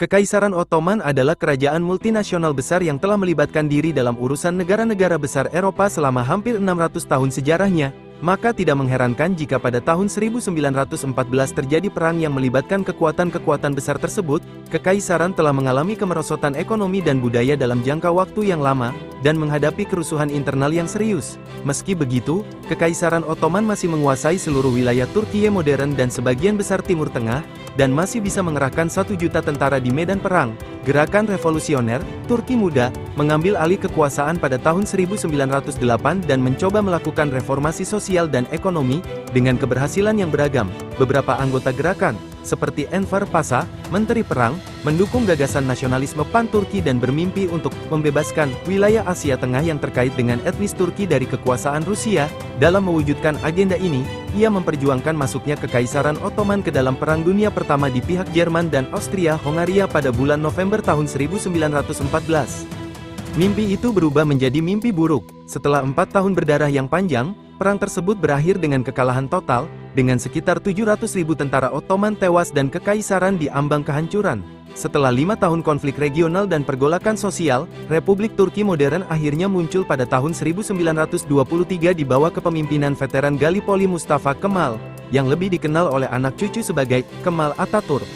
Kekaisaran Ottoman adalah kerajaan multinasional besar yang telah melibatkan diri dalam urusan negara-negara besar Eropa selama hampir 600 tahun sejarahnya, maka tidak mengherankan jika pada tahun 1914 terjadi perang yang melibatkan kekuatan-kekuatan besar tersebut. Kekaisaran telah mengalami kemerosotan ekonomi dan budaya dalam jangka waktu yang lama, dan menghadapi kerusuhan internal yang serius. Meski begitu, Kekaisaran Ottoman masih menguasai seluruh wilayah Turkiye modern dan sebagian besar Timur Tengah, dan masih bisa mengerahkan 1 juta tentara di medan perang. Gerakan revolusioner, Turki Muda, mengambil alih kekuasaan pada tahun 1908 dan mencoba melakukan reformasi sosial dan ekonomi, dengan keberhasilan yang beragam. Beberapa anggota gerakan, seperti Enver Pasha, Menteri Perang, mendukung gagasan nasionalisme pan-Turki dan bermimpi untuk membebaskan wilayah Asia Tengah yang terkait dengan etnis Turki dari kekuasaan Rusia. Dalam mewujudkan agenda ini, ia memperjuangkan masuknya Kekaisaran Ottoman ke dalam Perang Dunia Pertama di pihak Jerman dan Austria-Hongaria pada bulan November tahun 1914. Mimpi itu berubah menjadi mimpi buruk. Setelah 4 tahun berdarah yang panjang, perang tersebut berakhir dengan kekalahan total, dengan sekitar 700.000 tentara Ottoman tewas dan kekaisaran diambang kehancuran. Setelah 5 tahun konflik regional dan pergolakan sosial, Republik Turki modern akhirnya muncul pada tahun 1923 di bawah kepemimpinan veteran Gallipoli Mustafa Kemal, yang lebih dikenal oleh anak cucu sebagai Kemal Atatürk.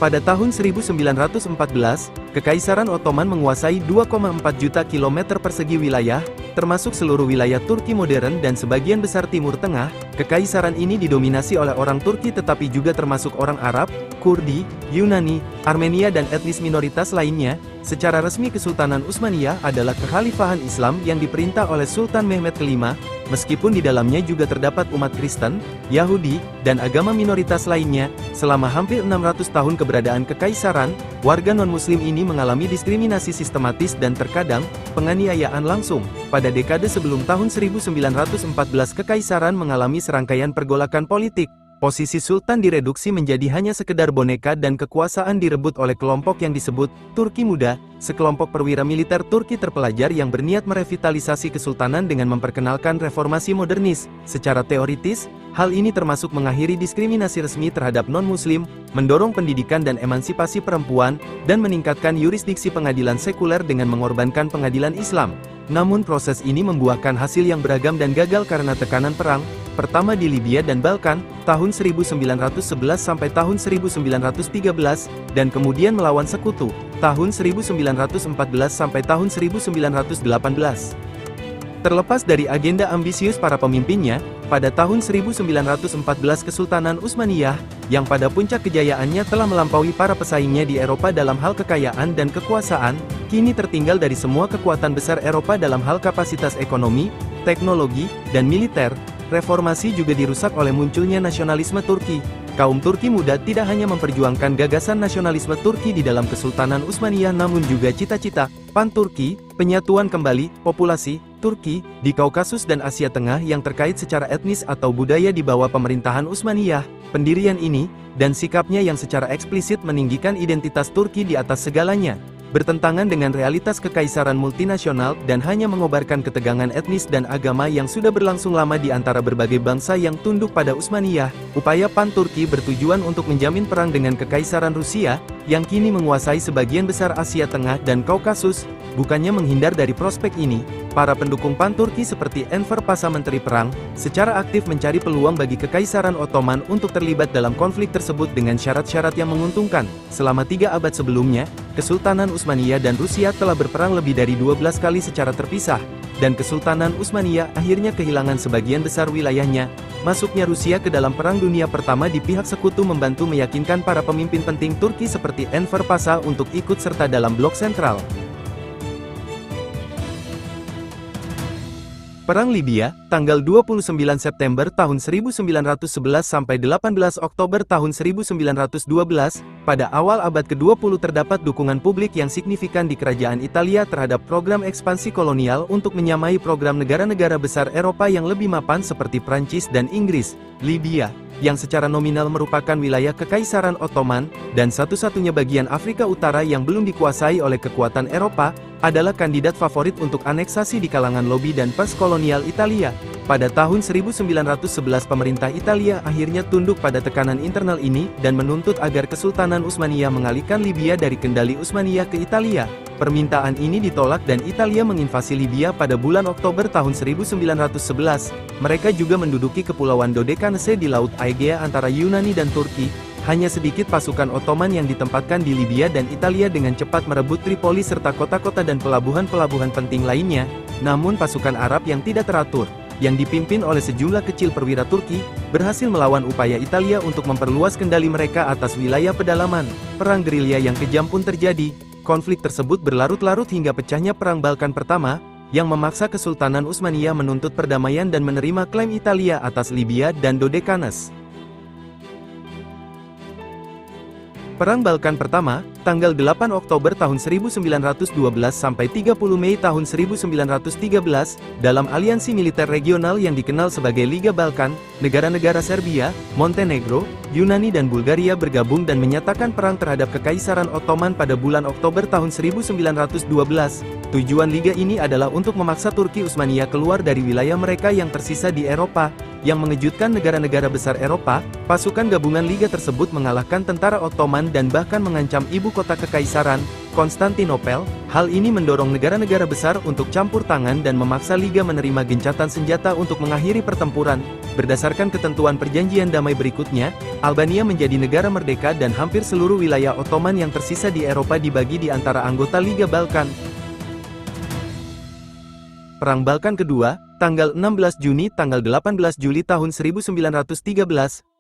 Pada tahun 1914, Kekaisaran Ottoman menguasai 2,4 juta kilometer persegi wilayah, termasuk seluruh wilayah Turki modern dan sebagian besar Timur Tengah. Kekaisaran ini didominasi oleh orang Turki tetapi juga termasuk orang Arab, Kurdi, Yunani, Armenia dan etnis minoritas lainnya. Secara resmi Kesultanan Utsmaniyah adalah kekhalifahan Islam yang diperintah oleh Sultan Mehmed V, meskipun di dalamnya juga terdapat umat Kristen, Yahudi, dan agama minoritas lainnya. Selama hampir 600 tahun keberadaan kekaisaran, warga non-muslim ini mengalami diskriminasi sistematis dan terkadang, penganiayaan langsung. Pada dekade sebelum tahun 1914 kekaisaran mengalami serangkaian pergolakan politik. Posisi Sultan direduksi menjadi hanya sekedar boneka dan kekuasaan direbut oleh kelompok yang disebut Turki Muda, sekelompok perwira militer Turki terpelajar yang berniat merevitalisasi kesultanan dengan memperkenalkan reformasi modernis. Secara teoritis, hal ini termasuk mengakhiri diskriminasi resmi terhadap non-muslim, mendorong pendidikan dan emansipasi perempuan, dan meningkatkan yurisdiksi pengadilan sekuler dengan mengorbankan pengadilan Islam. Namun proses ini membuahkan hasil yang beragam dan gagal karena tekanan perang, pertama di Libya dan Balkan, tahun 1911 sampai tahun 1913, dan kemudian melawan sekutu, tahun 1914 sampai tahun 1918. Terlepas dari agenda ambisius para pemimpinnya, pada tahun 1914 Kesultanan Utsmaniyah, yang pada puncak kejayaannya telah melampaui para pesaingnya di Eropa dalam hal kekayaan dan kekuasaan, kini tertinggal dari semua kekuatan besar Eropa dalam hal kapasitas ekonomi, teknologi, dan militer. Reformasi juga dirusak oleh munculnya nasionalisme Turki. Kaum Turki Muda tidak hanya memperjuangkan gagasan nasionalisme Turki di dalam Kesultanan Utsmaniyah namun juga cita-cita pan-Turki, penyatuan kembali populasi Turki di Kaukasus dan Asia Tengah yang terkait secara etnis atau budaya di bawah pemerintahan Utsmaniyah. Pendirian ini, dan sikapnya yang secara eksplisit meninggikan identitas Turki di atas segalanya, bertentangan dengan realitas kekaisaran multinasional dan hanya mengobarkan ketegangan etnis dan agama yang sudah berlangsung lama di antara berbagai bangsa yang tunduk pada Utsmaniyah. Upaya pan-Turki bertujuan untuk menjamin perang dengan Kekaisaran Rusia, yang kini menguasai sebagian besar Asia Tengah dan Kaukasus. Bukannya menghindar dari prospek ini, para pendukung pan-Turki seperti Enver Pasha Menteri Perang, secara aktif mencari peluang bagi Kekaisaran Ottoman untuk terlibat dalam konflik tersebut dengan syarat-syarat yang menguntungkan. Selama 3 abad sebelumnya, Kesultanan Utsmaniyah dan Rusia telah berperang lebih dari 12 kali secara terpisah, dan Kesultanan Utsmaniyah akhirnya kehilangan sebagian besar wilayahnya. Masuknya Rusia ke dalam Perang Dunia Pertama di pihak sekutu membantu meyakinkan para pemimpin penting Turki seperti Enver Pasha untuk ikut serta dalam blok sentral. Perang Libya, tanggal 29 September tahun 1911 sampai 18 Oktober tahun 1912, pada awal abad ke-20 terdapat dukungan publik yang signifikan di kerajaan Italia terhadap program ekspansi kolonial untuk menyamai program negara-negara besar Eropa yang lebih mapan seperti Prancis dan Inggris. Libya, yang secara nominal merupakan wilayah Kekaisaran Ottoman, dan satu-satunya bagian Afrika Utara yang belum dikuasai oleh kekuatan Eropa, adalah kandidat favorit untuk aneksasi di kalangan lobi dan pers kolonial Italia. Pada tahun 1911 pemerintah Italia akhirnya tunduk pada tekanan internal ini, dan menuntut agar Kesultanan Utsmaniyah mengalihkan Libya dari kendali Utsmaniyah ke Italia. Permintaan ini ditolak dan Italia menginvasi Libya pada bulan Oktober tahun 1911. Mereka juga menduduki kepulauan Dodekanese di Laut Aegea antara Yunani dan Turki. Hanya sedikit pasukan Ottoman yang ditempatkan di Libya dan Italia dengan cepat merebut Tripoli serta kota-kota dan pelabuhan-pelabuhan penting lainnya. Namun pasukan Arab yang tidak teratur, yang dipimpin oleh sejumlah kecil perwira Turki, berhasil melawan upaya Italia untuk memperluas kendali mereka atas wilayah pedalaman. Perang gerilya yang kejam pun terjadi. Konflik tersebut berlarut-larut hingga pecahnya Perang Balkan Pertama, yang memaksa Kesultanan Utsmaniyah menuntut perdamaian dan menerima klaim Italia atas Libya dan Dodekanese. Perang Balkan Pertama, tanggal 8 Oktober tahun 1912 sampai 30 Mei tahun 1913, dalam aliansi militer regional yang dikenal sebagai Liga Balkan, negara-negara Serbia, Montenegro, Yunani dan Bulgaria bergabung dan menyatakan perang terhadap Kekaisaran Ottoman pada bulan Oktober tahun 1912. Tujuan liga ini adalah untuk memaksa Turki Utsmaniyah keluar dari wilayah mereka yang tersisa di Eropa. Yang mengejutkan negara-negara besar Eropa, pasukan gabungan liga tersebut mengalahkan tentara Ottoman dan bahkan mengancam ibu kota kekaisaran, Konstantinopel. Hal ini mendorong negara-negara besar untuk campur tangan dan memaksa liga menerima gencatan senjata untuk mengakhiri pertempuran. Berdasarkan ketentuan perjanjian damai berikutnya, Albania menjadi negara merdeka dan hampir seluruh wilayah Ottoman yang tersisa di Eropa dibagi di antara anggota Liga Balkan. Perang Balkan Kedua, tanggal 16 Juni tanggal 18 Juli tahun 1913,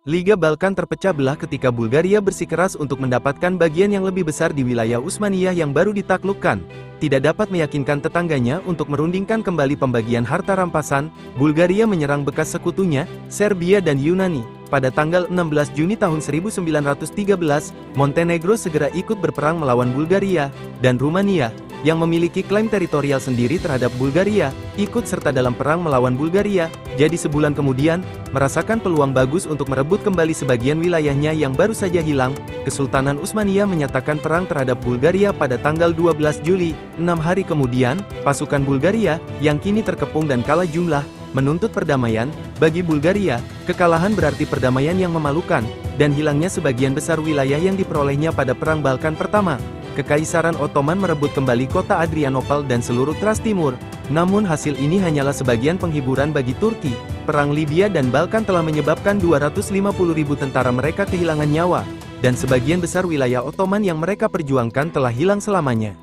Liga Balkan terpecah belah ketika Bulgaria bersikeras untuk mendapatkan bagian yang lebih besar di wilayah Utsmaniyah yang baru ditaklukkan. Tidak dapat meyakinkan tetangganya untuk merundingkan kembali pembagian harta rampasan, Bulgaria menyerang bekas sekutunya, Serbia dan Yunani. Pada tanggal 16 Juni tahun 1913, Montenegro segera ikut berperang melawan Bulgaria, dan Rumania, yang memiliki klaim teritorial sendiri terhadap Bulgaria, ikut serta dalam perang melawan Bulgaria. Jadi sebulan kemudian, merasakan peluang bagus untuk merebut kembali sebagian wilayahnya yang baru saja hilang, Kesultanan Utsmaniyah menyatakan perang terhadap Bulgaria pada tanggal 12 Juli. 6 hari kemudian, pasukan Bulgaria, yang kini terkepung dan kalah jumlah, menuntut perdamaian. Bagi Bulgaria, kekalahan berarti perdamaian yang memalukan, dan hilangnya sebagian besar wilayah yang diperolehnya pada Perang Balkan Pertama. Kekaisaran Ottoman merebut kembali kota Adrianopel dan seluruh Thrace Timur. Namun hasil ini hanyalah sebagian penghiburan bagi Turki. Perang Libya dan Balkan telah menyebabkan 250.000 tentara mereka kehilangan nyawa, dan sebagian besar wilayah Ottoman yang mereka perjuangkan telah hilang selamanya.